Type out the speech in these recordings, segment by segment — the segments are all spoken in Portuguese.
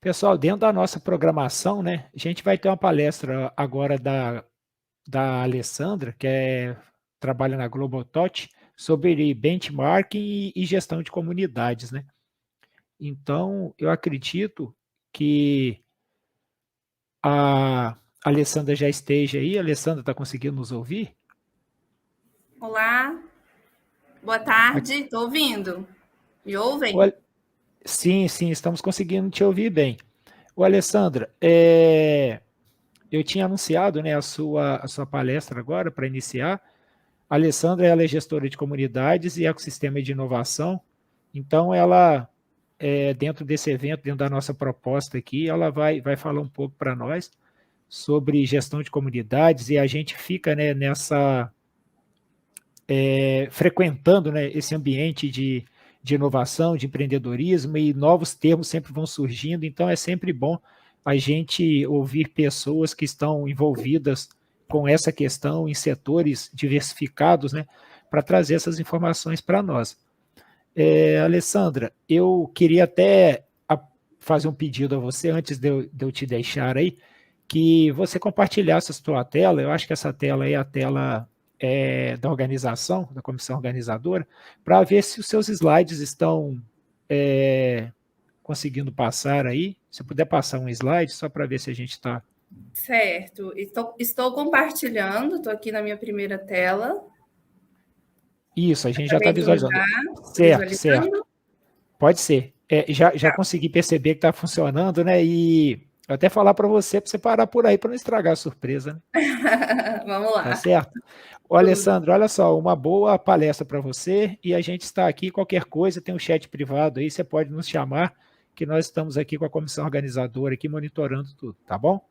Pessoal, dentro da nossa programação, né, a gente vai ter uma palestra agora da Alessandra, trabalha na Global Touch, sobre benchmarking e gestão de comunidades, né? Então, eu acredito que a Alessandra já esteja aí. A Alessandra está conseguindo nos ouvir? Olá, boa tarde, estou ouvindo. Me ouvem? Olha, sim, sim, estamos conseguindo te ouvir bem. Ô, Alessandra, eu tinha anunciado, né, a sua palestra agora para iniciar. A Alessandra, ela é gestora de comunidades e ecossistema de inovação. Então, ela, dentro desse evento, dentro da nossa proposta aqui, ela vai falar um pouco para nós sobre gestão de comunidades, e a gente fica, né, frequentando, né, esse ambiente de inovação, de empreendedorismo, e novos termos sempre vão surgindo. Então, é sempre bom a gente ouvir pessoas que estão envolvidas com essa questão em setores diversificados, né, para trazer essas informações para nós. Alessandra, eu queria até fazer um pedido a você, antes de eu te deixar aí, que você compartilhasse a sua tela. Eu acho que essa tela é a tela da organização, da comissão organizadora, para ver se os seus slides estão conseguindo passar aí. Se puder passar um slide, só para ver se a gente está... Certo, estou compartilhando, estou aqui na minha primeira tela. Isso, a gente já Para está visualizando. visualizar, Certo, certo. visualizando. Pode ser. Já Tá, consegui perceber que está funcionando, né? E eu até falar para você parar por aí para não estragar a surpresa, né? vamos Tá lá. certo? Ô, Tudo. Alessandro, olha só, uma boa palestra para você, e a gente está aqui. Qualquer coisa, tem um chat privado aí, você pode nos chamar, que nós estamos aqui com a comissão organizadora aqui monitorando tudo, tá bom?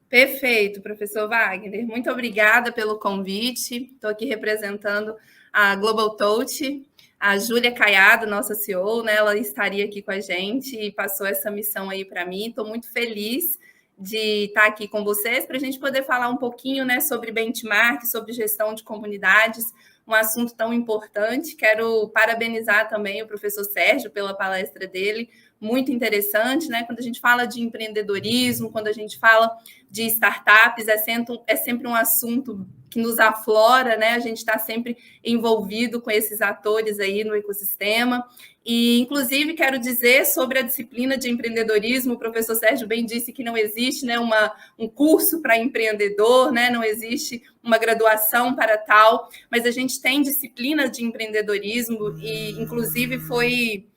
Perfeito, professor Wagner. Muito obrigada pelo convite. Estou aqui representando a Global Touch, a Júlia Caiado, nossa CEO, né? Ela estaria aqui com a gente e passou essa missão aí para mim. Estou muito feliz de estar aqui com vocês para a gente poder falar um pouquinho, né, sobre benchmark, sobre gestão de comunidades, um assunto tão importante. Quero parabenizar também o professor Sérgio pela palestra dele, muito interessante, né? Quando a gente fala de empreendedorismo, quando a gente fala de startups, é sempre um assunto que nos aflora, né? A gente está sempre envolvido com esses atores aí no ecossistema. E, inclusive, quero dizer sobre a disciplina de empreendedorismo, o professor Sérgio bem disse que não existe, né, um curso para empreendedor, né? Não existe uma graduação para tal, mas a gente tem disciplina de empreendedorismo e, inclusive, foi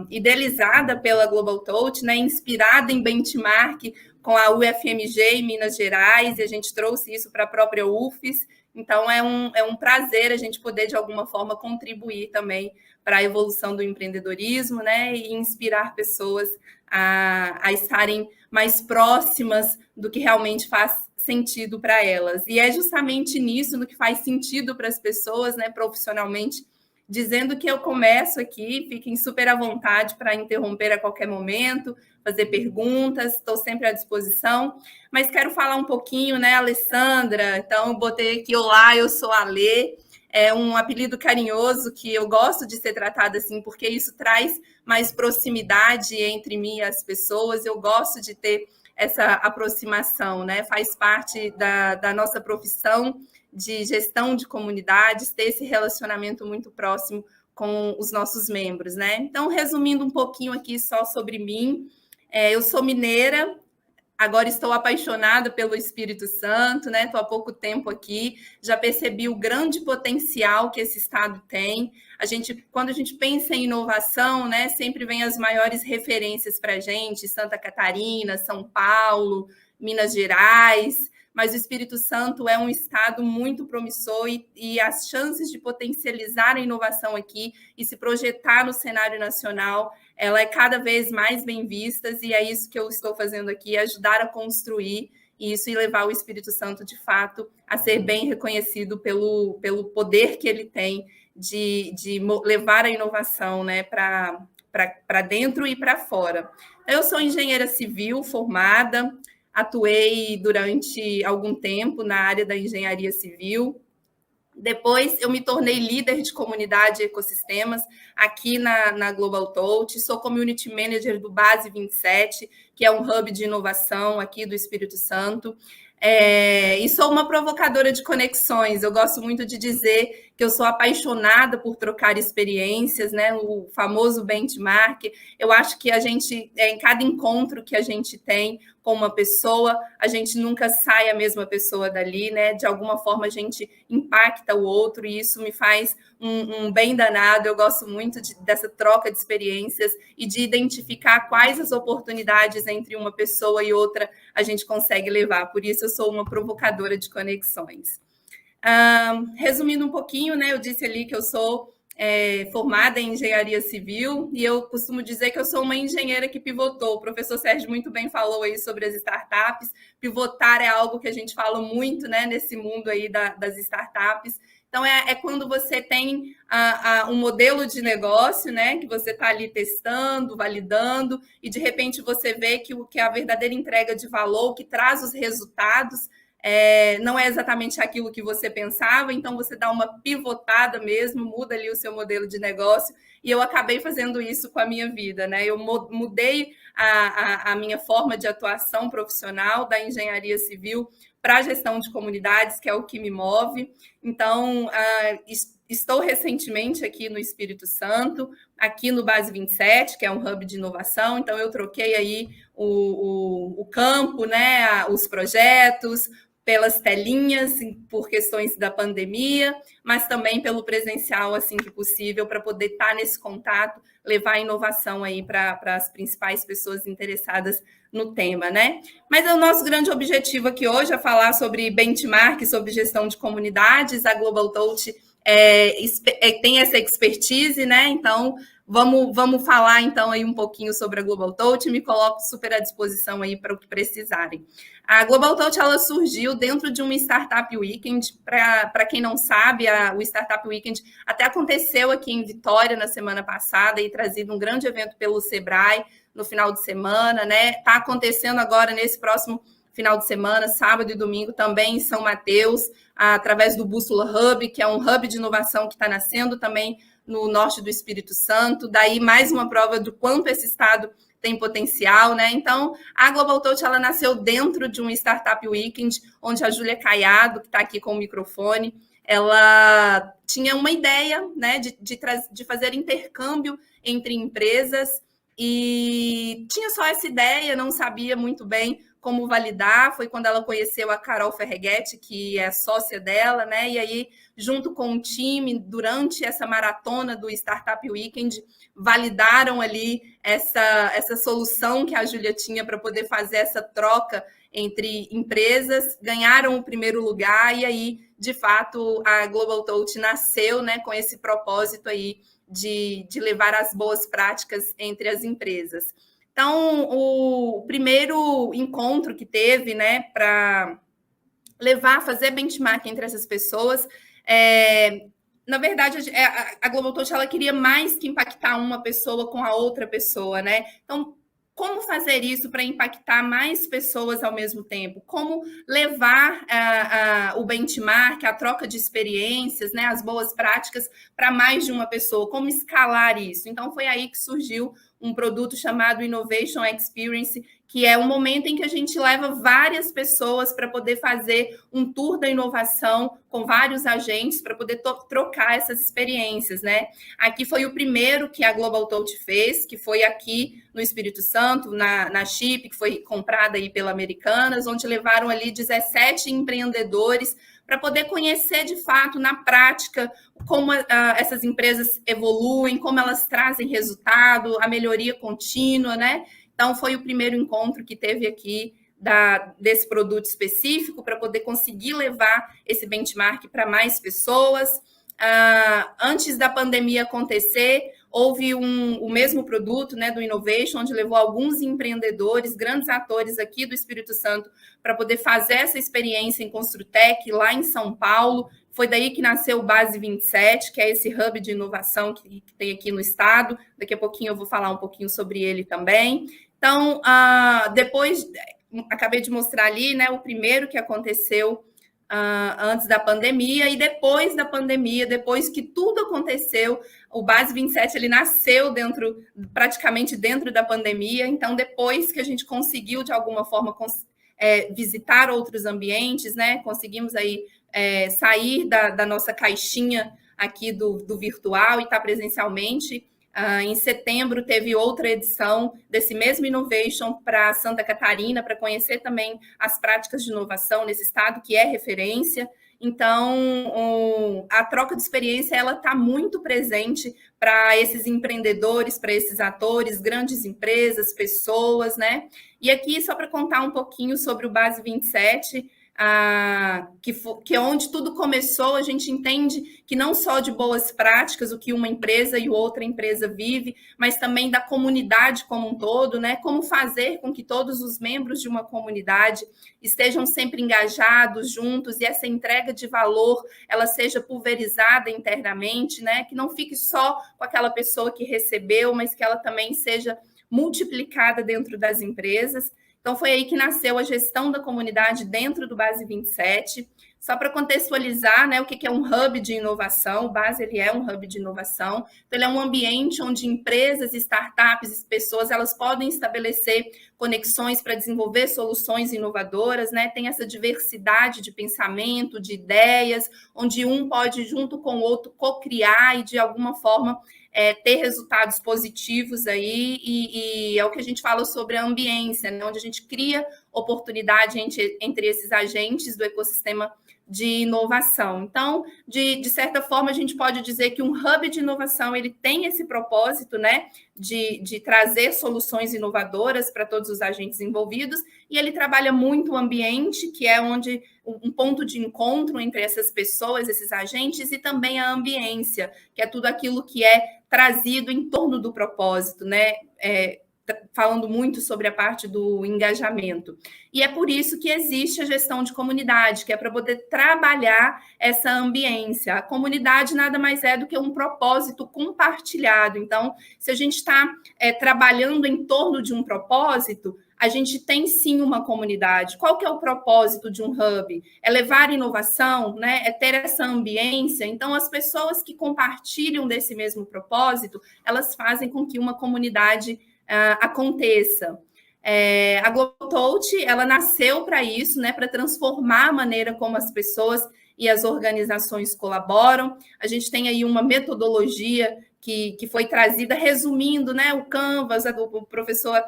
idealizada pela Global Touch, né, inspirada em benchmark com a UFMG em Minas Gerais, e a gente trouxe isso para a própria UFES. Então, é um prazer a gente poder, de alguma forma, contribuir também para a evolução do empreendedorismo, né, e inspirar pessoas a estarem mais próximas do que realmente faz sentido para elas. E é justamente nisso, no que faz sentido para as pessoas, né, profissionalmente, dizendo que eu começo aqui, fiquem super à vontade para interromper a qualquer momento, fazer perguntas, estou sempre à disposição, mas quero falar um pouquinho, né, Alessandra? Então, eu botei aqui, olá, eu sou a Lê, é um apelido carinhoso que eu gosto de ser tratada assim, porque isso traz mais proximidade entre mim e as pessoas, eu gosto de ter essa aproximação, né? Faz parte da nossa profissão de gestão de comunidades, ter esse relacionamento muito próximo com os nossos membros, né? Então, resumindo um pouquinho aqui só sobre mim, eu sou mineira, agora estou apaixonada pelo Espírito Santo, né? Estou há pouco tempo aqui, já percebi o grande potencial que esse estado tem. Quando a gente pensa em inovação, né, sempre vem as maiores referências para a gente: Santa Catarina, São Paulo, Minas Gerais. Mas o Espírito Santo é um estado muito promissor e as chances de potencializar a inovação aqui e se projetar no cenário nacional, ela é cada vez mais bem vista, e é isso que eu estou fazendo aqui, ajudar a construir isso e levar o Espírito Santo, de fato, a ser bem reconhecido pelo poder que ele tem de levar a inovação, né, para dentro e para fora. Eu sou engenheira civil formada, atuei durante algum tempo na área da engenharia civil, Depois, eu me tornei líder de comunidade e ecossistemas aqui na Global Touch. Sou Community Manager do Base 27, que é um hub de inovação aqui do Espírito Santo. E sou uma provocadora de conexões. Eu gosto muito de dizer que eu sou apaixonada por trocar experiências, né? O famoso benchmark. Eu acho que a gente, em cada encontro que a gente tem com uma pessoa, a gente nunca sai a mesma pessoa dali, né? De alguma forma a gente impacta o outro e isso me faz um bem danado. Eu gosto muito dessa troca de experiências e de identificar quais as oportunidades entre uma pessoa e outra a gente consegue levar. Por isso eu sou uma provocadora de conexões. Resumindo um pouquinho, né? Eu disse ali que eu sou formada em engenharia civil e eu costumo dizer que eu sou uma engenheira que pivotou. O professor Sérgio muito bem falou aí sobre as startups. Pivotar é algo que a gente fala muito, né, nesse mundo aí das startups. Então, é quando você tem um modelo de negócio, né, que você está ali testando, validando, e de repente você vê que a verdadeira entrega de valor, que traz os resultados, não é exatamente aquilo que você pensava, então você dá uma pivotada mesmo, muda ali o seu modelo de negócio, e eu acabei fazendo isso com a minha vida, né? Eu mudei a minha forma de atuação profissional da engenharia civil para a gestão de comunidades, que é o que me move. Então, estou recentemente aqui no Espírito Santo, aqui no Base 27, que é um hub de inovação. Então, eu troquei aí o campo, né, os projetos, pelas telinhas, por questões da pandemia, mas também pelo presencial, assim que possível, para poder estar nesse contato, levar a inovação aí para as principais pessoas interessadas no tema, né? Mas o nosso grande objetivo aqui hoje é falar sobre benchmark, sobre gestão de comunidades. A Global Touch tem essa expertise, né? Então, vamos falar então aí um pouquinho sobre a Global Touch. Me coloco super à disposição aí para o que precisarem. A Global Touch, ela surgiu dentro de uma Startup Weekend. Para quem não sabe, o Startup Weekend até aconteceu aqui em Vitória na semana passada e trazido um grande evento pelo Sebrae no final de semana, né? Está acontecendo agora nesse próximo final de semana, sábado e domingo, também em São Mateus, através do Bússola Hub, que é um hub de inovação que está nascendo também no norte do Espírito Santo. Daí mais uma prova do quanto esse estado tem potencial, né? Então, a Global Touch, ela nasceu dentro de um Startup Weekend, onde a Júlia Caiado, que está aqui com o microfone, ela tinha uma ideia, né, de fazer intercâmbio entre empresas e tinha só essa ideia, não sabia muito bem como validar. Foi quando ela conheceu a Carol Ferreguetti, que é sócia dela, né? E aí, junto com o time, durante essa maratona do Startup Weekend, validaram ali essa solução que a Júlia tinha para poder fazer essa troca entre empresas, ganharam o primeiro lugar, e aí, de fato, a Global Touch nasceu, né, com esse propósito aí de levar as boas práticas entre as empresas. Então, o primeiro encontro que teve, né, para fazer benchmark entre essas pessoas, na verdade, a Global Touch, ela queria mais que impactar uma pessoa com a outra pessoa, né? Então, como fazer isso para impactar mais pessoas ao mesmo tempo? Como levar o benchmark, a troca de experiências, né, as boas práticas para mais de uma pessoa? Como escalar isso? Então, foi aí que surgiu um produto chamado Innovation Experience, que é um momento em que a gente leva várias pessoas para poder fazer um tour da inovação com vários agentes para poder trocar essas experiências, né? Aqui foi o primeiro que a Global Touch fez, que foi aqui no Espírito Santo, na Chip, que foi comprada aí pela Americanas, onde levaram ali 17 empreendedores para poder conhecer de fato, na prática, como essas empresas evoluem, como elas trazem resultado, a melhoria contínua, né? Então, foi o primeiro encontro que teve aqui desse produto específico para poder conseguir levar esse benchmark para mais pessoas. Antes da pandemia acontecer, houve o mesmo produto, né, do Innovation, onde levou alguns empreendedores, grandes atores aqui do Espírito Santo, para poder fazer essa experiência em Construtec, lá em São Paulo. Foi daí que nasceu o Base 27, que é esse hub de inovação que tem aqui no estado. Daqui a pouquinho eu vou falar um pouquinho sobre ele também. Então, depois, acabei de mostrar ali, né, o primeiro que aconteceu antes da pandemia e depois da pandemia, depois que tudo aconteceu, o Base 27 ele nasceu praticamente dentro da pandemia, então depois que a gente conseguiu, de alguma forma, visitar outros ambientes, né? Conseguimos aí sair da nossa caixinha aqui do virtual e estar presencialmente. Em setembro teve outra edição desse mesmo Innovation para Santa Catarina, para conhecer também as práticas de inovação nesse estado, que é referência. Então, a troca de experiência ela está muito presente para esses empreendedores, para esses atores, grandes empresas, pessoas, né? E aqui, só para contar um pouquinho sobre o Base 27, que é onde tudo começou, a gente entende que não só de boas práticas, o que uma empresa e outra empresa vive, mas também da comunidade como um todo, né? Como fazer com que todos os membros de uma comunidade estejam sempre engajados, juntos, e essa entrega de valor, ela seja pulverizada internamente, né? Que não fique só com aquela pessoa que recebeu, mas que ela também seja multiplicada dentro das empresas. Então, foi aí que nasceu a gestão da comunidade dentro do Base 27. Só para contextualizar, né, o que é um hub de inovação, o Base ele é um hub de inovação. Então, ele é um ambiente onde empresas, startups, pessoas, elas podem estabelecer conexões para desenvolver soluções inovadoras, né? Tem essa diversidade de pensamento, de ideias, onde um pode, junto com o outro, co-criar e, de alguma forma, ter resultados positivos aí, e é o que a gente fala sobre a ambiência, né? Onde a gente cria oportunidade entre esses agentes do ecossistema de inovação. Então, de certa forma, a gente pode dizer que um hub de inovação ele tem esse propósito, né, de trazer soluções inovadoras para todos os agentes envolvidos, e ele trabalha muito o ambiente, que é onde um ponto de encontro entre essas pessoas, esses agentes, e também a ambiência, que é tudo aquilo que é trazido em torno do propósito, né? Falando muito sobre a parte do engajamento. E é por isso que existe a gestão de comunidade, que é para poder trabalhar essa ambiência. A comunidade nada mais é do que um propósito compartilhado. Então, se a gente está trabalhando em torno de um propósito, a gente tem sim uma comunidade. Qual que é o propósito de um hub? É levar inovação, né? É ter essa ambiência. Então, as pessoas que compartilham desse mesmo propósito, elas fazem com que uma comunidade aconteça. A GoTold, ela nasceu para isso, né, para transformar a maneira como as pessoas e as organizações colaboram. A gente tem aí uma metodologia que foi trazida, resumindo, né, o Canvas, o professor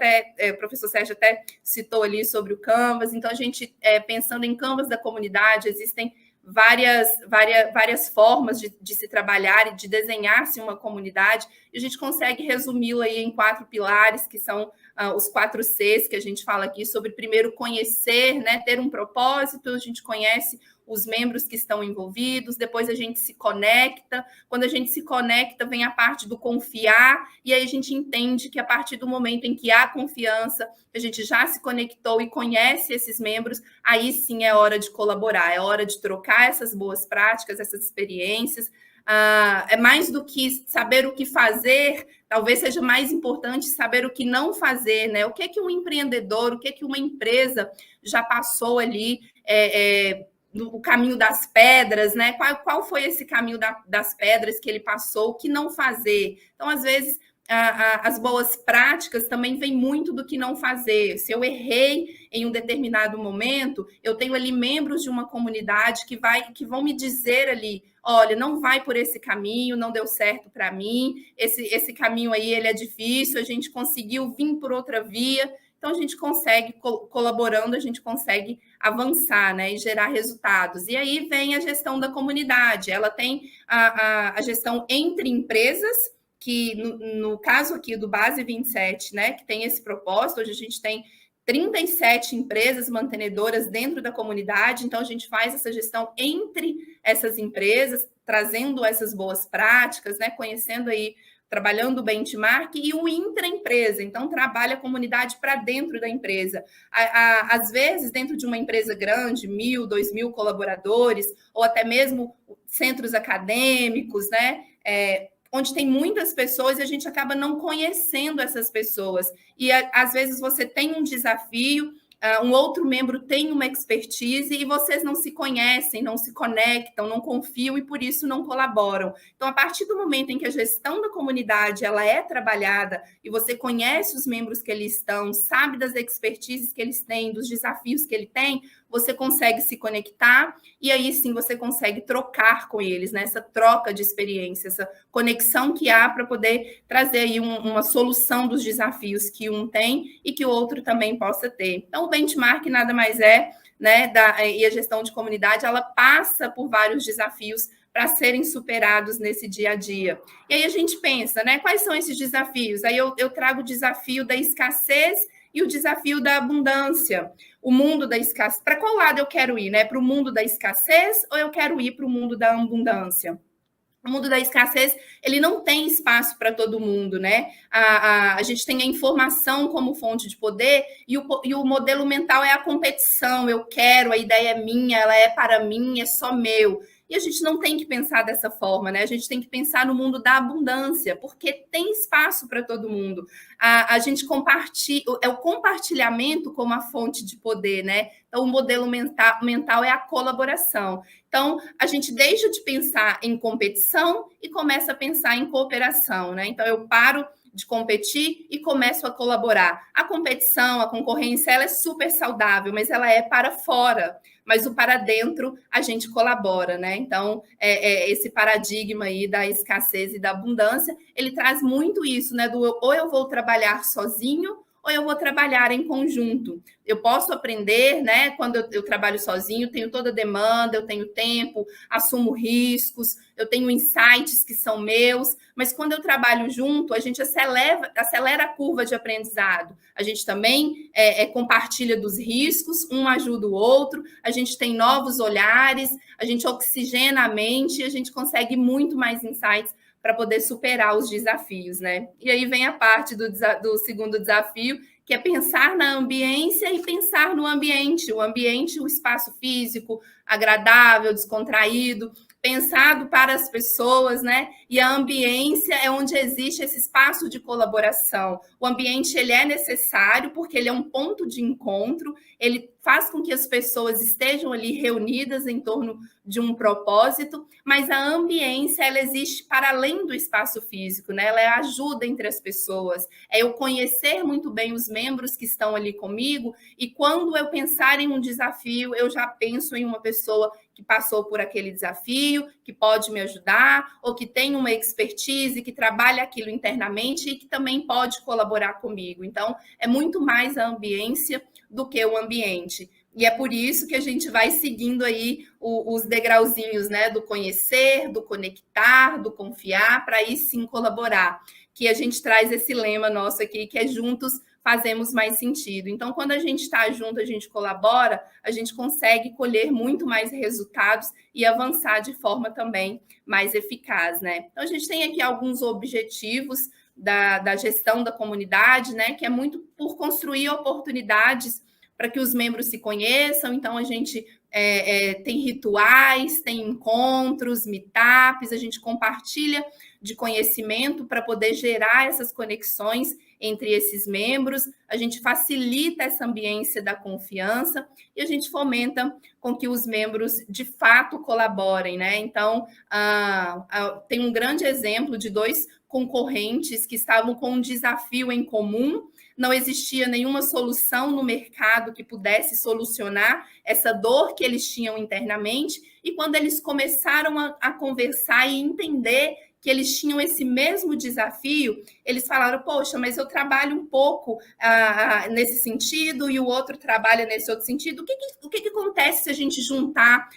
Sérgio até citou ali sobre o Canvas. Então, a gente, pensando em Canvas da comunidade, existem várias formas de se trabalhar e de desenhar-se uma comunidade, e a gente consegue resumi-lo aí em 4 pilares, que são os 4 Cs que a gente fala aqui, sobre primeiro conhecer, né, ter um propósito, a gente conhece os membros que estão envolvidos, depois a gente se conecta, quando a gente se conecta vem a parte do confiar, e aí a gente entende que a partir do momento em que há confiança, a gente já se conectou e conhece esses membros, aí sim é hora de colaborar, é hora de trocar essas boas práticas, essas experiências. É mais do que saber o que fazer, talvez seja mais importante saber o que não fazer, né? O que é que um empreendedor, o que é que uma empresa já passou ali, no caminho das pedras, né? Qual foi esse caminho das pedras que ele passou, o que não fazer? Então, às vezes, as boas práticas também vêm muito do que não fazer. Se eu errei em um determinado momento, eu tenho ali membros de uma comunidade que vão me dizer ali, olha, não vai por esse caminho, não deu certo para mim, esse caminho aí ele é difícil, a gente conseguiu vir por outra via. Então, a gente consegue, colaborando, a gente consegue avançar, né, e gerar resultados. E aí vem a gestão da comunidade. Ela tem a gestão entre empresas, que no caso aqui do Base 27, né, que tem esse propósito, hoje a gente tem 37 empresas mantenedoras dentro da comunidade, então a gente faz essa gestão entre essas empresas, trazendo essas boas práticas, né, conhecendo aí, trabalhando o benchmark, e o intraempresa, então trabalha a comunidade para dentro da empresa. Às vezes, dentro de uma empresa grande, 1.000, 2.000 colaboradores, ou até mesmo centros acadêmicos, né, onde tem muitas pessoas e a gente acaba não conhecendo essas pessoas. E às vezes você tem um desafio, um outro membro tem uma expertise e vocês não se conhecem, não se conectam, não confiam e por isso não colaboram. Então, a partir do momento em que a gestão da comunidade ela é trabalhada e você conhece os membros que eles estão, sabe das expertises que eles têm, dos desafios que ele tem, você consegue se conectar e aí sim você consegue trocar com eles, né? Essa troca de experiência, essa conexão que há para poder trazer aí uma solução dos desafios que um tem e que o outro também possa ter. Então, o benchmark nada mais é, né? E a gestão de comunidade, ela passa por vários desafios para serem superados nesse dia a dia. E aí a gente pensa, né? Quais são esses desafios? Aí eu trago o desafio da escassez e o desafio da abundância. O mundo da escassez. Para qual lado eu quero ir, né? Para o mundo da escassez ou eu quero ir para o mundo da abundância? O mundo da escassez, ele não tem espaço para todo mundo, né? A gente tem a informação como fonte de poder e o modelo mental é a competição. Eu quero, a ideia é minha, ela é para mim, é só meu. E a gente não tem que pensar dessa forma, né? A gente tem que pensar no mundo da abundância, porque tem espaço para todo mundo. A gente compartilha, é o compartilhamento como a fonte de poder, né? Então, o modelo mental é a colaboração. Então, a gente deixa de pensar em competição e começa a pensar em cooperação, né? Então, eu paro de competir e começo a colaborar. A competição, a concorrência, ela é super saudável, mas ela é para fora. Mas o para dentro, a gente colabora, né? Então, esse paradigma aí da escassez e da abundância, ele traz muito isso, né? Ou eu vou trabalhar sozinho, ou eu vou trabalhar em conjunto. Eu posso aprender, né? Quando eu trabalho sozinho, tenho toda a demanda, eu tenho tempo, assumo riscos, eu tenho insights que são meus, mas quando eu trabalho junto, a gente acelera a curva de aprendizado. A gente também compartilha dos riscos, um ajuda o outro, a gente tem novos olhares, a gente oxigena a mente e a gente consegue muito mais insights para poder superar os desafios, né? E aí vem a parte do segundo desafio, que é pensar na ambiência e pensar no ambiente. O ambiente, o espaço físico, agradável, descontraído, pensado para as pessoas, né? E a ambiência é onde existe esse espaço de colaboração. O ambiente, ele é necessário porque ele é um ponto de encontro, ele faz com que as pessoas estejam ali reunidas em torno de um propósito, mas a ambiência, ela existe para além do espaço físico, né? Ela é a ajuda entre as pessoas, é eu conhecer muito bem os membros que estão ali comigo e quando eu pensar em um desafio, eu já penso em uma pessoa que passou por aquele desafio, que pode me ajudar, ou que tem uma expertise, que trabalha aquilo internamente e que também pode colaborar comigo. Então, é muito mais a ambiência do que o ambiente. E é por isso que a gente vai seguindo aí os degrauzinhos, né? Do conhecer, do conectar, do confiar, para aí sim colaborar. Que a gente traz esse lema nosso aqui, que é juntos fazemos mais sentido. Então, quando a gente está junto, a gente colabora, a gente consegue colher muito mais resultados e avançar de forma também mais eficaz, né? Então, a gente tem aqui alguns objetivos da gestão da comunidade, né? Que é muito por construir oportunidades para que os membros se conheçam. Então, a gente tem rituais, tem encontros, meetups, a gente compartilha de conhecimento para poder gerar essas conexões entre esses membros, a gente facilita essa ambiência da confiança e a gente fomenta com que os membros de fato colaborem, né? Então, tem um grande exemplo de 2 concorrentes que estavam com um desafio em comum, não existia nenhuma solução no mercado que pudesse solucionar essa dor que eles tinham internamente, e quando eles começaram a conversar e entender que eles tinham esse mesmo desafio, eles falaram, poxa, mas eu trabalho um pouco nesse sentido e o outro trabalha nesse outro sentido. O que acontece se a gente juntar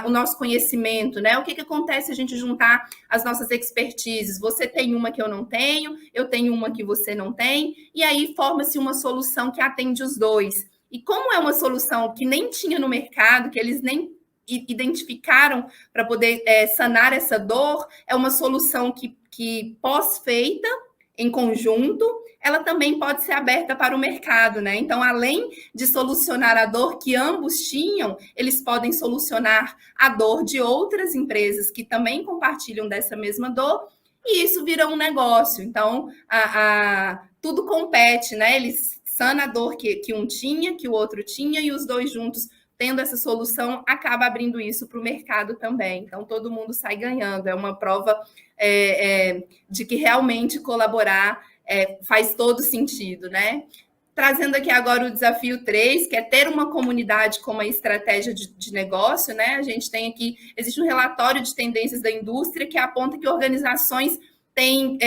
o nosso conhecimento, né? O que acontece se a gente juntar as nossas expertises? Você tem uma que eu não tenho, eu tenho uma que você não tem, e aí forma-se uma solução que atende os dois. E como é uma solução que nem tinha no mercado, que eles nem identificaram para poder sanar essa dor, é uma solução que pós-feita, em conjunto, ela também pode ser aberta para o mercado, né? Então, além de solucionar a dor que ambos tinham, eles podem solucionar a dor de outras empresas que também compartilham dessa mesma dor, e isso vira um negócio. Então, tudo compete, né? Eles sana a dor que um tinha, que o outro tinha, e os dois juntos tendo essa solução, acaba abrindo isso para o mercado também. Então, todo mundo sai ganhando. É uma prova de que realmente colaborar faz todo sentido, né? Trazendo aqui agora o desafio 3, que é ter uma comunidade como a estratégia de negócio, né? A gente tem aqui, existe um relatório de tendências da indústria que aponta que organizações têm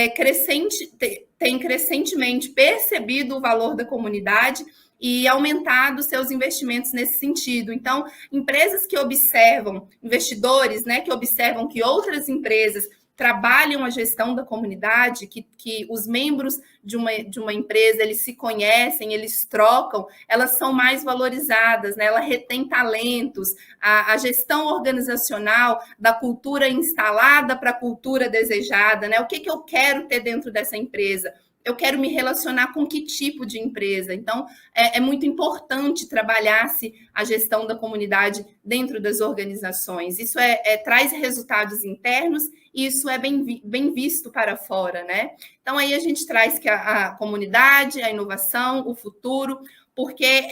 crescentemente percebido o valor da comunidade e aumentado seus investimentos nesse sentido. Então, empresas que observam, investidores, né, que observam que outras empresas trabalham a gestão da comunidade, que os membros de uma empresa, eles se conhecem, eles trocam, elas são mais valorizadas, né? Ela retém talentos, a gestão organizacional da cultura instalada para a cultura desejada, né? O que eu quero ter dentro dessa empresa? Eu quero me relacionar com que tipo de empresa? Então, é muito importante trabalhar-se a gestão da comunidade dentro das organizações. Isso traz resultados internos e isso é bem visto para fora, né? Então, aí a gente traz que a comunidade, a inovação, o futuro, porque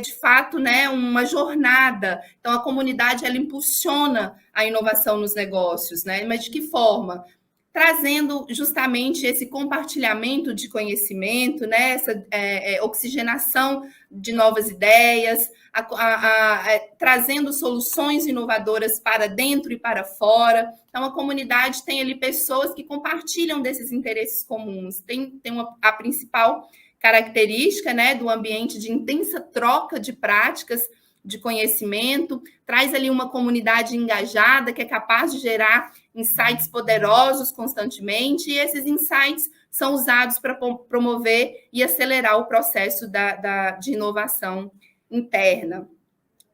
de fato, né, uma jornada. Então, a comunidade, ela impulsiona a inovação nos negócios, né? Mas de que forma? Trazendo justamente esse compartilhamento de conhecimento, né? Essa oxigenação de novas ideias, trazendo soluções inovadoras para dentro e para fora. Então, a comunidade tem ali pessoas que compartilham desses interesses comuns. Tem a principal característica, né, do ambiente de intensa troca de práticas, de conhecimento, traz ali uma comunidade engajada que é capaz de gerar insights poderosos constantemente, e esses insights são usados para promover e acelerar o processo de inovação interna.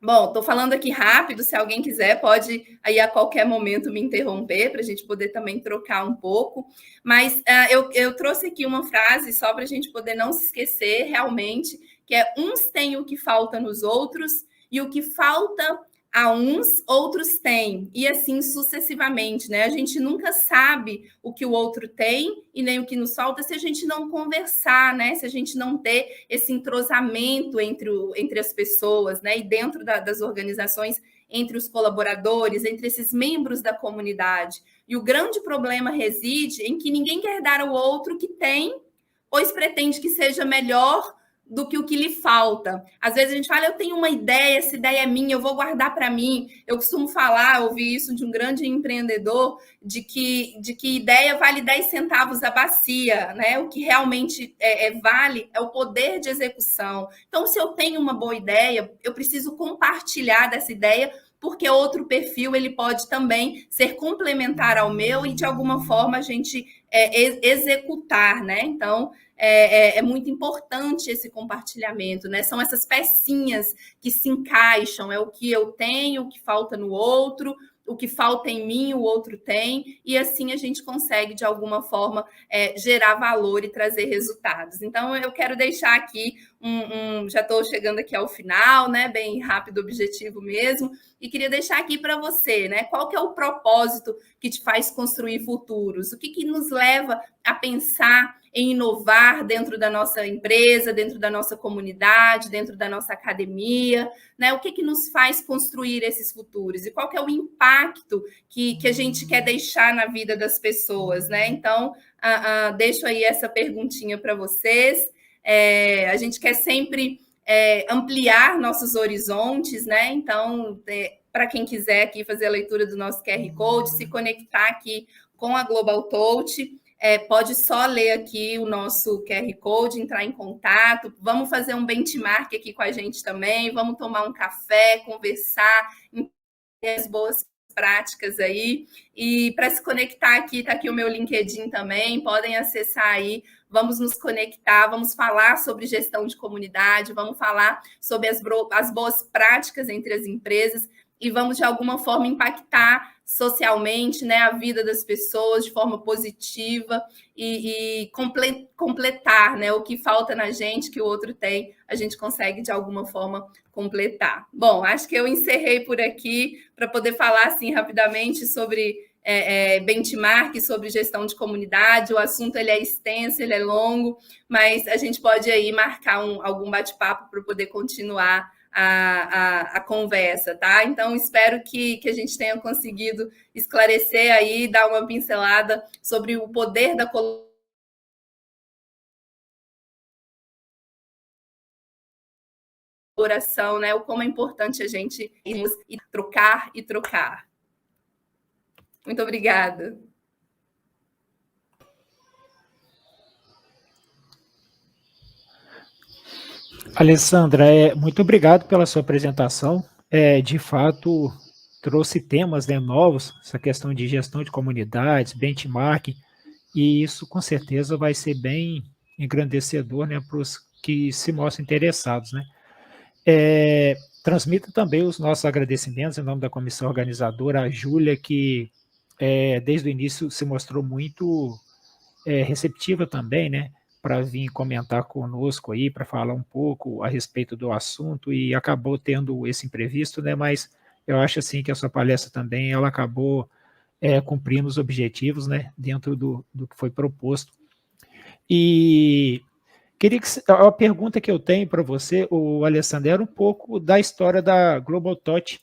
Bom, estou falando aqui rápido, se alguém quiser pode aí a qualquer momento me interromper para a gente poder também trocar um pouco, mas eu trouxe aqui uma frase só para a gente poder não se esquecer realmente, que é: uns têm o que falta nos outros e o que falta a uns, outros têm, e assim sucessivamente, né? A gente nunca sabe o que o outro tem e nem o que nos falta se a gente não conversar, né? Se a gente não ter esse entrosamento entre as pessoas, né? E dentro das organizações, entre os colaboradores, entre esses membros da comunidade. E o grande problema reside em que ninguém quer dar ao outro o que tem, pois pretende que seja melhor do que o que lhe falta. Às vezes a gente fala: eu tenho uma ideia, essa ideia é minha, eu vou guardar para mim. Eu costumo falar, ouvi isso de um grande empreendedor, de que ideia vale 10 centavos a bacia, né? O que realmente vale é o poder de execução. Então, se eu tenho uma boa ideia, eu preciso compartilhar dessa ideia, porque outro perfil ele pode também ser complementar ao meu e, de alguma forma, a gente executar, né? Então, é muito importante esse compartilhamento, né? São essas pecinhas que se encaixam, é o que eu tenho, o que falta no outro, o que falta em mim, o outro tem, e assim a gente consegue, de alguma forma, gerar valor e trazer resultados. Então, eu quero deixar aqui já estou chegando aqui ao final, né? Bem rápido, objetivo mesmo, e queria deixar aqui para você, né? Qual que é o propósito que te faz construir futuros? O que nos leva a pensar em inovar dentro da nossa empresa, dentro da nossa comunidade, dentro da nossa academia, né? O que nos faz construir esses futuros? E qual que é o impacto que a gente quer deixar na vida das pessoas, né? Então, deixo aí essa perguntinha para vocês. A gente quer sempre ampliar nossos horizontes, né? Então, para quem quiser aqui fazer a leitura do nosso QR Code, se conectar aqui com a Global Touch, pode só ler aqui o nosso QR Code, entrar em contato. Vamos fazer um benchmark aqui com a gente também, vamos tomar um café, conversar, entender as boas práticas aí. E para se conectar aqui, está aqui o meu LinkedIn também, podem acessar aí. Vamos nos conectar, vamos falar sobre gestão de comunidade, vamos falar sobre as boas práticas entre as empresas e vamos, de alguma forma, impactar socialmente, né, a vida das pessoas de forma positiva e completar, né, o que falta na gente, que o outro tem, a gente consegue, de alguma forma, completar. Bom, acho que eu encerrei por aqui para poder falar, assim, rapidamente sobre benchmark sobre gestão de comunidade. O assunto ele é extenso, ele é longo, mas a gente pode aí marcar algum bate-papo para poder continuar a conversa, tá? Então, espero que a gente tenha conseguido esclarecer aí, dar uma pincelada sobre o poder da colaboração, né? O como é importante a gente ir trocar e trocar. Muito obrigada. Alessandra, muito obrigado pela sua apresentação. De fato, trouxe temas, né, novos, essa questão de gestão de comunidades, benchmarking, e isso com certeza vai ser bem engrandecedor, né, para os que se mostram interessados, né. Transmito também os nossos agradecimentos em nome da comissão organizadora, a Júlia, que desde o início se mostrou muito receptiva também, né, para vir comentar conosco aí, para falar um pouco a respeito do assunto, e acabou tendo esse imprevisto, né, mas eu acho assim que a sua palestra também, ela acabou cumprindo os objetivos, né, dentro do que foi proposto. E queria que a pergunta que eu tenho para você, o Alessandro, era um pouco da história da Global Touch.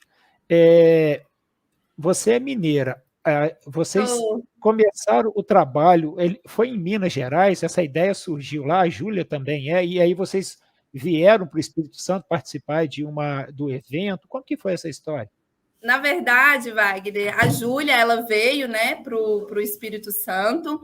Você é mineira, vocês começaram o trabalho, foi em Minas Gerais, essa ideia surgiu lá, a Júlia também e aí vocês vieram para o Espírito Santo participar do evento, como que foi essa história? Na verdade, Wagner, a Júlia, ela veio, né, para o Espírito Santo,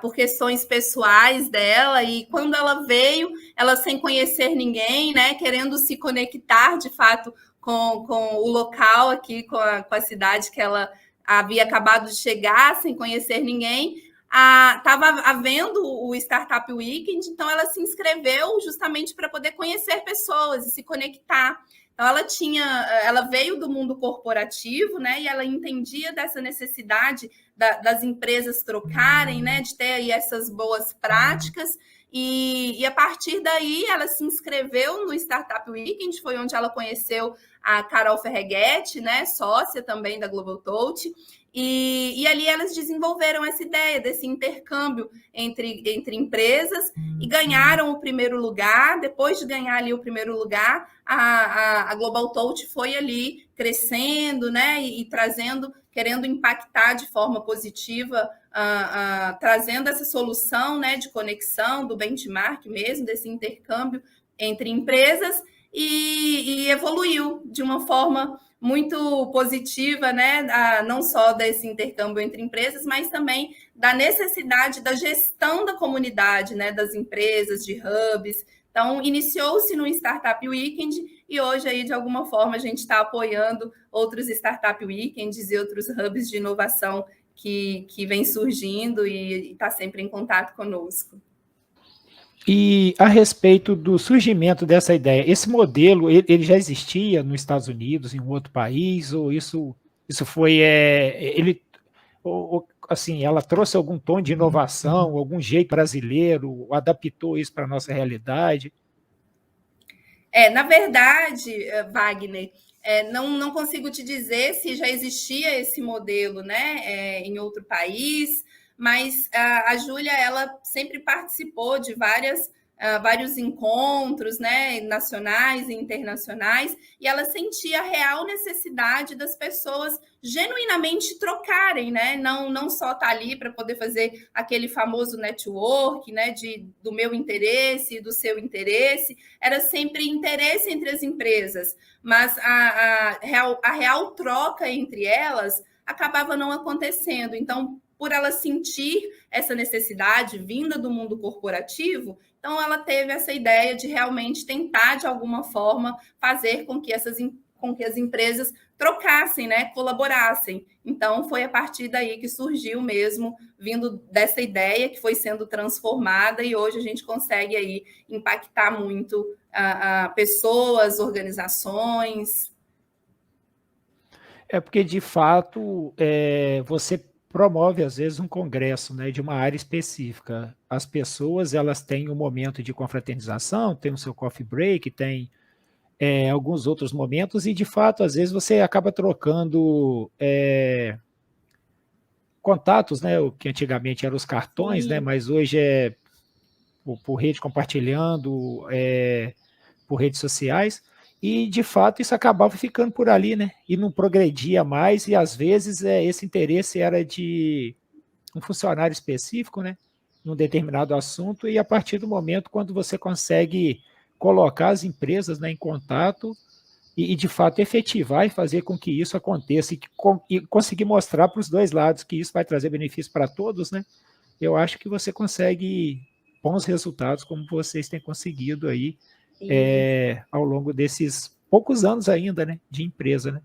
por questões pessoais dela, e quando ela veio, ela sem conhecer ninguém, né, querendo se conectar, de fato, com o local aqui, com a cidade que ela havia acabado de chegar, sem conhecer ninguém, estava havendo o Startup Weekend, então ela se inscreveu justamente para poder conhecer pessoas e se conectar. Então, ela veio do mundo corporativo, né? E ela entendia dessa necessidade das empresas trocarem, né? De ter aí essas boas práticas. E a partir daí, ela se inscreveu no Startup Weekend, foi onde ela conheceu a Carol Ferreguetti, né? Sócia também da Global Touch. E ali elas desenvolveram essa ideia desse intercâmbio entre empresas e ganharam o primeiro lugar. Depois de ganhar ali o primeiro lugar, a Global Touch foi ali crescendo, né, e trazendo, querendo impactar de forma positiva, trazendo essa solução, né, de conexão, do benchmark mesmo, desse intercâmbio entre empresas, e evoluiu de uma forma muito positiva, né? Não só desse intercâmbio entre empresas, mas também da necessidade da gestão da comunidade, né? Das empresas, de hubs. Então, iniciou-se no Startup Weekend e hoje, aí, de alguma forma, a gente está apoiando outros Startup Weekends e outros hubs de inovação que vem surgindo e está sempre em contato conosco. E a respeito do surgimento dessa ideia, esse modelo, ele já existia nos Estados Unidos, em um outro país, ou isso foi, assim, ela trouxe algum tom de inovação, algum jeito brasileiro, adaptou isso para a nossa realidade? Na verdade, Wagner, não consigo te dizer se já existia esse modelo, né, em outro país, mas a Júlia, ela sempre participou de vários encontros, né, nacionais e internacionais, e ela sentia a real necessidade das pessoas genuinamente trocarem, né, não só estar ali para poder fazer aquele famoso network, né, do meu interesse e do seu interesse, era sempre interesse entre as empresas, mas a real troca entre elas acabava não acontecendo. Então, por ela sentir essa necessidade vinda do mundo corporativo, então ela teve essa ideia de realmente tentar, de alguma forma, fazer com que as empresas trocassem, né, colaborassem. Então, foi a partir daí que surgiu mesmo, vindo dessa ideia que foi sendo transformada, e hoje a gente consegue aí impactar muito pessoas, organizações. Porque, de fato, você promove, às vezes, um congresso, né, de uma área específica. As pessoas, elas têm um momento de confraternização, tem o seu coffee break, tem alguns outros momentos, e, de fato, às vezes você acaba trocando contatos, né? O que antigamente eram os cartões, Sim. né? Mas hoje é por rede compartilhando, por redes sociais, e de fato isso acabava ficando por ali, né? E não progredia mais, e às vezes esse interesse era de um funcionário específico, né? Num determinado assunto, e a partir do momento quando você consegue colocar as empresas, né, em contato e de fato efetivar e fazer com que isso aconteça e conseguir mostrar para os dois lados que isso vai trazer benefício para todos, né? Eu acho que você consegue bons resultados, como vocês têm conseguido aí ao longo desses poucos anos ainda, né, de empresa, né?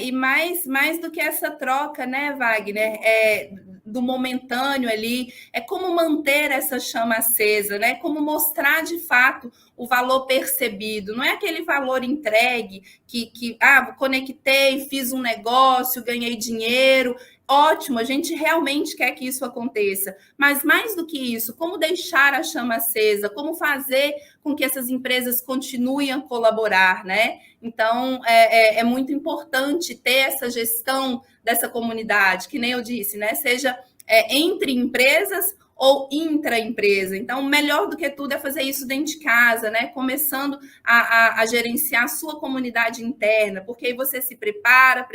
E mais do que essa troca, né, Wagner, do momentâneo ali, é como manter essa chama acesa, né? Como mostrar de fato o valor percebido, não é aquele valor entregue que conectei, fiz um negócio, ganhei dinheiro. Ótimo, a gente realmente quer que isso aconteça, mas mais do que isso, como deixar a chama acesa, como fazer com que essas empresas continuem a colaborar, né? Então, é muito importante ter essa gestão dessa comunidade, que nem eu disse, né? Seja entre empresas ou intraempresa. Então, melhor do que tudo é fazer isso dentro de casa, né? Começando a gerenciar a sua comunidade interna, porque aí você se prepara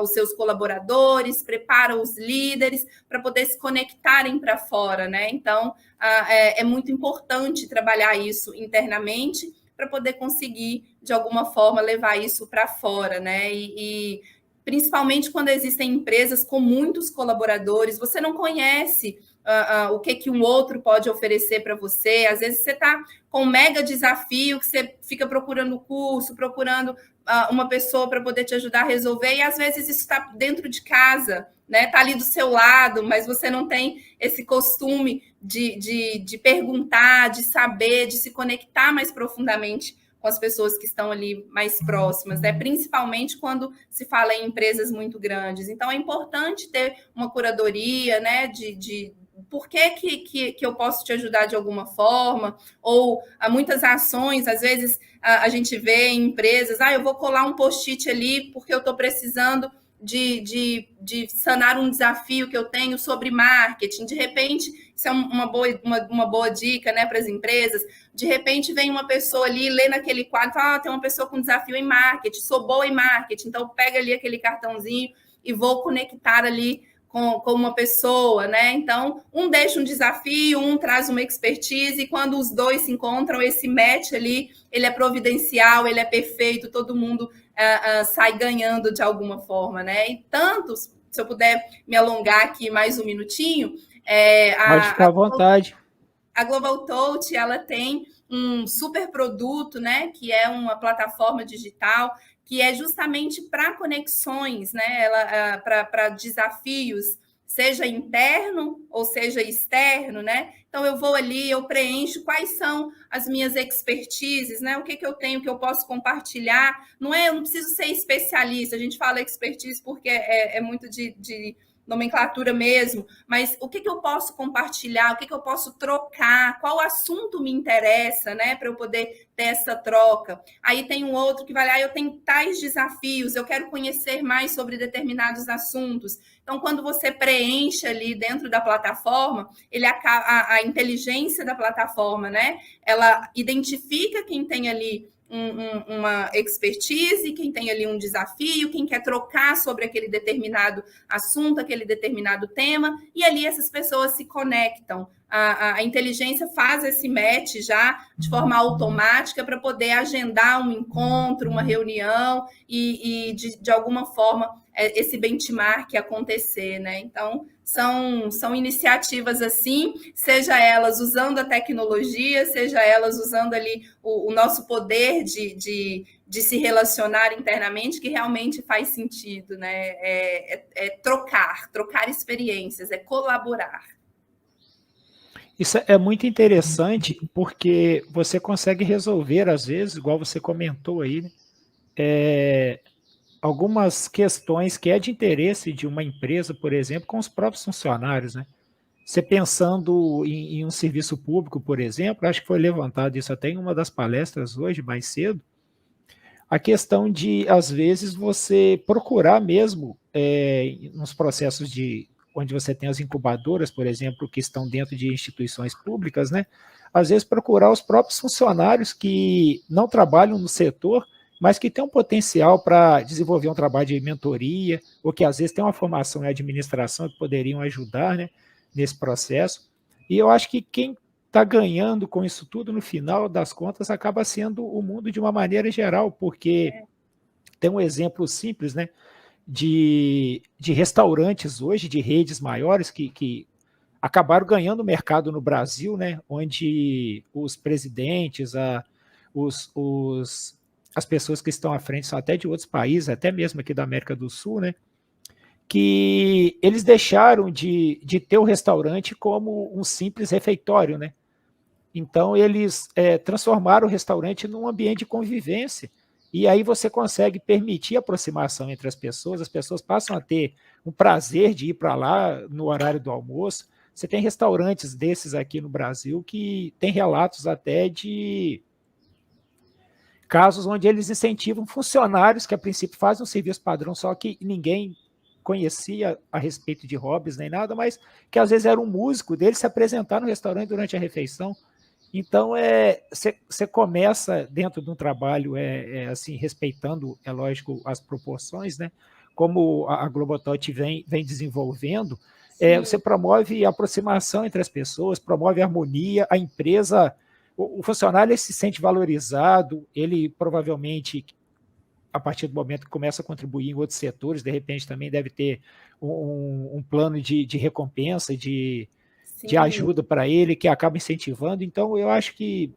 os seus colaboradores, prepara os líderes para poder se conectarem para fora, né? Então, é muito importante trabalhar isso internamente para poder conseguir, de alguma forma, levar isso para fora, né? E principalmente quando existem empresas com muitos colaboradores, você não conhece o que um outro pode oferecer para você. Às vezes você está com um mega desafio que você fica procurando curso, procurando uma pessoa para poder te ajudar a resolver, e às vezes isso está dentro de casa, né? Está ali do seu lado, mas você não tem esse costume de perguntar, de saber, de se conectar mais profundamente com as pessoas que estão ali mais próximas, né? Principalmente quando se fala em empresas muito grandes. Então, é importante ter uma curadoria, né? De por que eu posso te ajudar de alguma forma, ou há muitas ações, às vezes a gente vê em empresas, eu vou colar um post-it ali porque eu estou precisando de sanar um desafio que eu tenho sobre marketing. De repente, isso é uma boa dica, né, para as empresas. De repente, vem uma pessoa ali, lê naquele quadro, fala, tem uma pessoa com desafio em marketing, sou boa em marketing, então pega ali aquele cartãozinho e vou conectar ali com uma pessoa, né? Então, um deixa um desafio, um traz uma expertise, e quando os dois se encontram, esse match ali, ele é providencial, ele é perfeito, todo mundo sai ganhando de alguma forma, né? E tanto, se eu puder me alongar aqui mais um minutinho, Pode ficar à vontade. A Global Touch, ela tem um super produto, né? Que é uma plataforma digital que é justamente para conexões, né? Para desafios, seja interno ou seja externo, né? Então eu vou ali, eu preencho quais são as minhas expertises, né? O que eu tenho que eu posso compartilhar. Eu não preciso ser especialista, a gente fala expertise porque é muito de nomenclatura mesmo, mas o que eu posso compartilhar, o que eu posso trocar, qual assunto me interessa, né, para eu poder ter essa troca. Aí tem um outro que vai lá, eu tenho tais desafios, eu quero conhecer mais sobre determinados assuntos. Então, quando você preenche ali dentro da plataforma, a inteligência da plataforma, né, ela identifica quem tem ali uma expertise, quem tem ali um desafio, quem quer trocar sobre aquele determinado assunto, aquele determinado tema, e ali essas pessoas se conectam. A inteligência faz esse match já de forma automática para poder agendar um encontro, uma reunião e de alguma forma esse benchmark acontecer, né? Então, são iniciativas assim, seja elas usando a tecnologia, seja elas usando ali o nosso poder de se relacionar internamente, que realmente faz sentido, né? Trocar experiências, é colaborar. Isso é muito interessante porque você consegue resolver, às vezes, igual você comentou aí, né, algumas questões que é de interesse de uma empresa, por exemplo, com os próprios funcionários, né? Você pensando em um serviço público, por exemplo, acho que foi levantado isso até em uma das palestras hoje, mais cedo, a questão de, às vezes, você procurar mesmo, nos processos onde você tem as incubadoras, por exemplo, que estão dentro de instituições públicas, né? Às vezes procurar os próprios funcionários que não trabalham no setor, mas que têm um potencial para desenvolver um trabalho de mentoria, ou que às vezes têm uma formação em administração que poderiam ajudar, né, nesse processo. E eu acho que quem está ganhando com isso tudo, no final das contas, acaba sendo o mundo de uma maneira geral, porque tem um exemplo simples, né, de restaurantes hoje, de redes maiores, que acabaram ganhando o mercado no Brasil, né, onde os presidentes, as pessoas que estão à frente são até de outros países, até mesmo aqui da América do Sul, né, que eles deixaram de ter o restaurante como um simples refeitório, né? Então, eles transformaram o restaurante num ambiente de convivência, e aí você consegue permitir a aproximação entre as pessoas passam a ter um prazer de ir para lá no horário do almoço. Você tem restaurantes desses aqui no Brasil que tem relatos até de casos onde eles incentivam funcionários que, a princípio, fazem um serviço padrão, só que ninguém conhecia a respeito de hobbies nem nada, mas que às vezes era um músico dele se apresentar no restaurante durante a refeição. Então, você começa dentro de um trabalho, assim, respeitando, é lógico, as proporções, né? Como a Globotot vem desenvolvendo, você promove a aproximação entre as pessoas, promove a harmonia, a empresa, o funcionário ele se sente valorizado, ele provavelmente, a partir do momento que começa a contribuir em outros setores, de repente também deve ter um plano de recompensa, de ajuda para ele, que acaba incentivando. Então, eu acho que,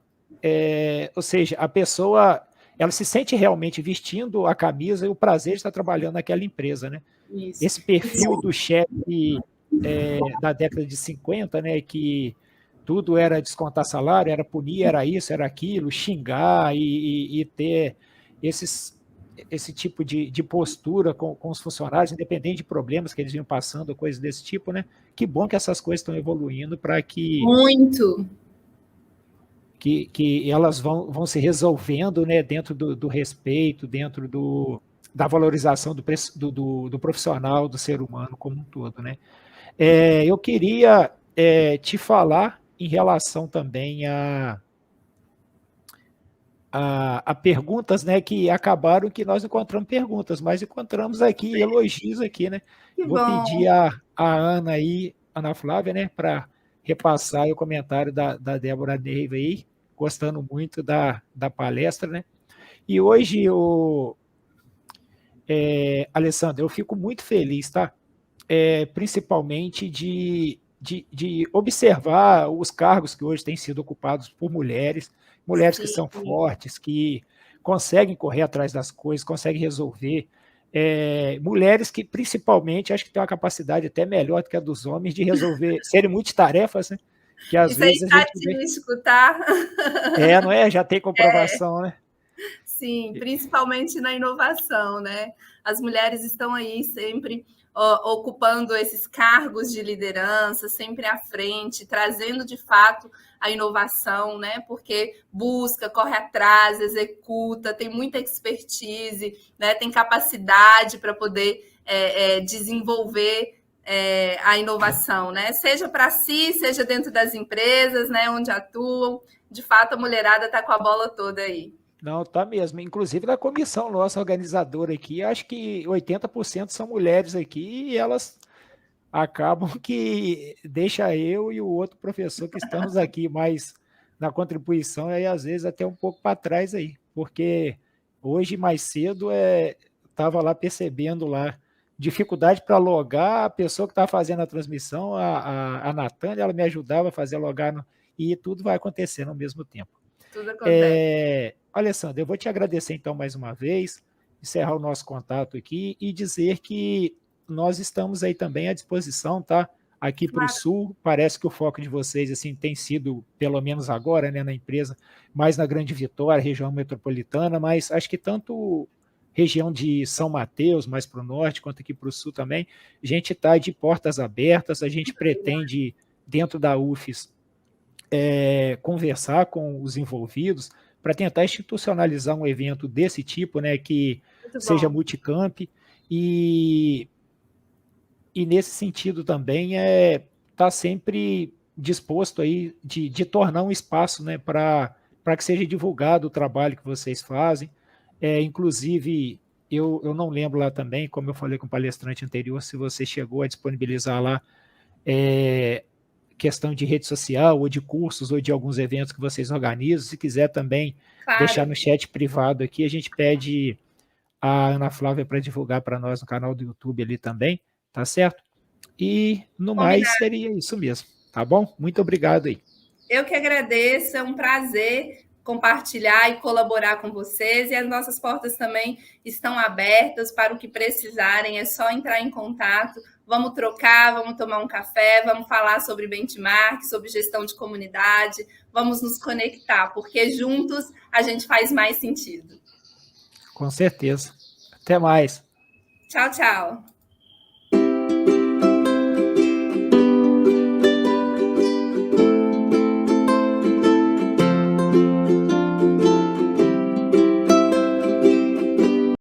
ou seja, a pessoa ela se sente realmente vestindo a camisa e o prazer de estar trabalhando naquela empresa, né? Isso. Esse perfil do chefe da década de 50, né, que tudo era descontar salário, era punir, era isso, era aquilo, xingar e ter esse tipo de postura com os funcionários, independente de problemas que eles vinham passando, coisas desse tipo, né? Que bom que essas coisas estão evoluindo para que... Muito! Que elas vão se resolvendo, né, dentro do respeito, dentro da valorização do profissional, do ser humano como um todo, né? Eu queria te falar em relação também a perguntas, né, que acabaram que nós encontramos perguntas, mas encontramos aqui elogios aqui, né? Que Vou bom. pedir a Ana aí, Ana Flávia, né, para repassar o comentário da Débora Neiva aí, gostando muito da palestra, né? E hoje, Alessandro, eu fico muito feliz, tá? Principalmente de observar os cargos que hoje têm sido ocupados por mulheres que são fortes, que conseguem correr atrás das coisas, conseguem resolver. Mulheres que, principalmente, acho que têm uma capacidade até melhor do que a dos homens de resolver, serem multitarefas, né? Que às vezes a gente vê... escutar. Não é? Já tem comprovação, né? Sim, principalmente na inovação, né? As mulheres estão aí sempre ocupando esses cargos de liderança, sempre à frente, trazendo de fato a inovação, né? Porque busca, corre atrás, executa, tem muita expertise, né? Tem capacidade para poder desenvolver a inovação, né? Seja para si, seja dentro das empresas, né? Onde atuam. De fato, a mulherada está com a bola toda aí. Não, tá mesmo. Inclusive na comissão nossa organizadora aqui, acho que 80% são mulheres aqui e elas acabam que deixa eu e o outro professor que estamos aqui mais na contribuição e às vezes até um pouco para trás aí, porque hoje mais cedo estava lá percebendo lá dificuldade para logar, a pessoa que estava fazendo a transmissão, a Natânia, ela me ajudava a fazer logar e tudo vai acontecer ao mesmo tempo. Tudo acontece. Alessandro, eu vou te agradecer então mais uma vez, encerrar o nosso contato aqui e dizer que nós estamos aí também à disposição, tá? Aqui para o Sul, parece que o foco de vocês assim tem sido, pelo menos agora, né, na empresa, mais na Grande Vitória, região metropolitana, mas acho que tanto região de São Mateus, mais para o norte, quanto aqui para o Sul também, a gente está de portas abertas, a gente pretende, dentro da UFES, conversar com os envolvidos para tentar institucionalizar um evento desse tipo, né, que seja multicamp, e nesse sentido também tá sempre disposto aí de tornar um espaço, né, para que seja divulgado o trabalho que vocês fazem. Inclusive, eu não lembro lá também, como eu falei com o palestrante anterior, se você chegou a disponibilizar lá questão de rede social, ou de cursos, ou de alguns eventos que vocês organizam. Se quiser também deixar no chat privado aqui, a gente pede a Ana Flávia para divulgar para nós no canal do YouTube ali também, tá certo? E no mais seria isso mesmo, tá bom? Muito obrigado aí. Eu que agradeço, é um prazer compartilhar e colaborar com vocês, e as nossas portas também estão abertas para o que precisarem, é só entrar em contato, vamos trocar, vamos tomar um café, vamos falar sobre benchmark, sobre gestão de comunidade, vamos nos conectar, porque juntos a gente faz mais sentido. Com certeza. Até mais. Tchau, tchau.